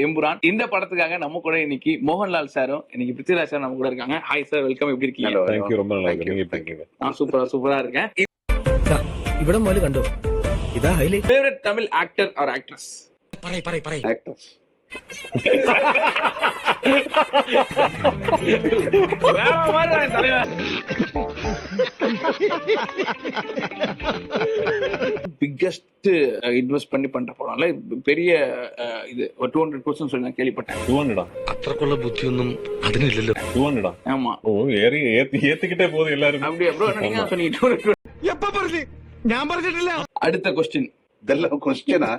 எம்புரான் இந்த படத்துக்காக நம்ம கூட இன்னைக்கு மோகன்லால் சாரும் இன்னைக்கு பிருத்திவிராஜ் சார் நம்ம கூட இருக்காங்க. Hi sir, welcome. எப்படி இருக்கீங்க? Thank you, ரொம்ப நல்லா இருக்கு. நீங்க எப்படி இருக்கீங்க? நான் சூப்பரா இருக்கேன். ഇവിടെ മുതൽ കണ്ടോ, ഇതാ highlight. Favourite Tamil actor or actress? Actors. Biggest invest பண்ணி பண்ற படம்ல பெரிய இது 200 crores சொல்லி நான் கேள்விப்பட்டேன். 200 അത്രക്കുള്ള ബുദ്ധിയൊന്നും അതിനില്ലല്ലോ. 200 ஆமா. ஓ ஏத்திக்கிட்டே போகுது எல்லாரும். அப்படியே ப்ரோ, நீங்க சொன்னீங்க 200. എപ്പ പറഞ്ഞു? ഞാൻ പറഞ്ഞിട്ടില്ല. அடுத்த கொஸ்டின். இதெல்லாம் கொஸ்டினா?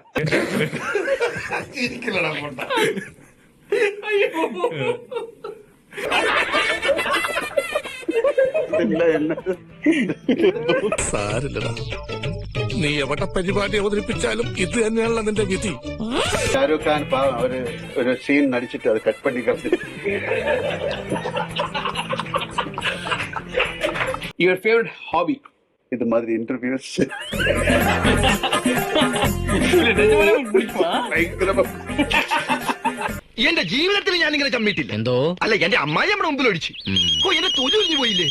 സാരില്ലടാ, നീ എവിടെ പരിപാടി അവതരിപ്പിച്ചാലും ഇത് തന്നെയാണല്ലോ നിന്റെ വിധി. ஷாருக் கான் பாவம், அவரு ஒரு சீன் நடிச்சிட்டு அதை கட் பண்ணி யுவர் ஃபேவரட் ஹாபி? இது மாதிரி இன்டர்வியூஸ் ഭയങ്കരமா. എന്റെ ജീവിതത്തിൽ ഞാൻ ഇങ്ങനെ ചമ്മിട്ടില്ല. എന്തോ അല്ല, എന്റെ അമ്മായി നമ്മുടെ മുമ്പിൽ ഒഴിച്ചു. എന്റെ തൊലി ഒഴിഞ്ഞു പോയില്ലേ?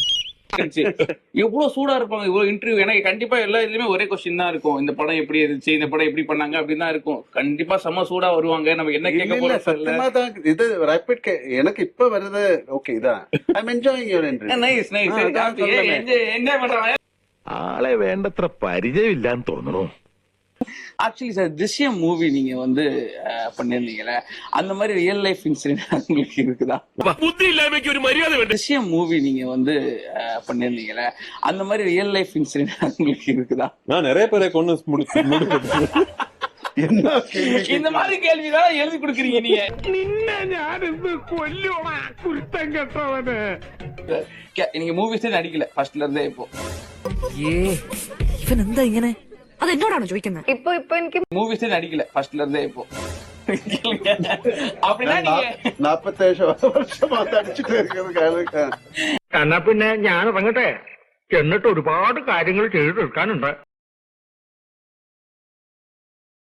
எவ்வளவு சூடா இருப்பாங்க இவ்வளவு இன்டர்வியூ. எனக்கு கண்டிப்பா எல்லா இதுலயுமே ஒரே கொஸ்டின் தான் இருக்கும். இந்த படம் எப்படி இருந்துச்சு, இந்த படம் எப்படி பண்ணாங்க அப்படின்னு தான் இருக்கும். கண்டிப்பா செம்ம சூடா வருவாங்க. நம்ம என்ன கேட்க போறோம்? சத்தியமா தான் இது ரேபிட். எனக்கு இப்ப வருது ஓகே தான். I am enjoying your interview. Nice. Enjoy பண்றாங்க. ആളെ വേണ്ടത്ര പരിചയമില്ലാന്ന് തോന്നുന്നു. ஆக்சுவலி சார், திருஷ்யம் மூவி நீங்க வந்து பண்ணிருந்தீங்கல்ல, அந்த மாதிரி ரியல் லைஃப் இன்சிடென்ட் உங்களுக்கு இருக்குதா? ബുദ്ധി ഇല്ലായ്മയ്ക്ക് ഒരു മര്യാദ വേണ്ട. திருஷ்யம் மூவி நீங்க வந்து பண்ணிருந்தீங்கல்ல, அந்த மாதிரி ரியல் லைஃப் இன்சிடென்ட் உங்களுக்கு இருக்குதா? நான் நிறைய பேரை கொண்டு முடிச்சு என்ன இந்த மாதிரி கேள்விதான் எழுதி கொடுக்குறீங்க நீங்க. നിന്നെ ഞാനിന്ന് കൊല്ലുവാ കുരുത്തം കെട്ടവന്. நீங்க மூவிஸே நடிக்கல ஃபர்ஸ்ட்ல இருந்தே இப்போ. ഇവൻ എന്താ ഇങ്ങനെ? അതെന്നോടാണോ ചോദിക്കുന്നത്? ഇപ്പൊ എനിക്ക് மூவிஸே நடிக்கல ஃபர்ஸ்ட்ல இருந்தே இப்போ. அப்படின்னா நீங்க 47 வருஷமா நடிச்சுட்டு இருக்கிறது. എന്നാ പിന്നെ ഞാൻ ഇറങ്ങട്ടെ, എന്നിട്ട് ഒരുപാട് കാര്യങ്ങൾ ചെയ്തു തീർക്കാനുണ്ട്.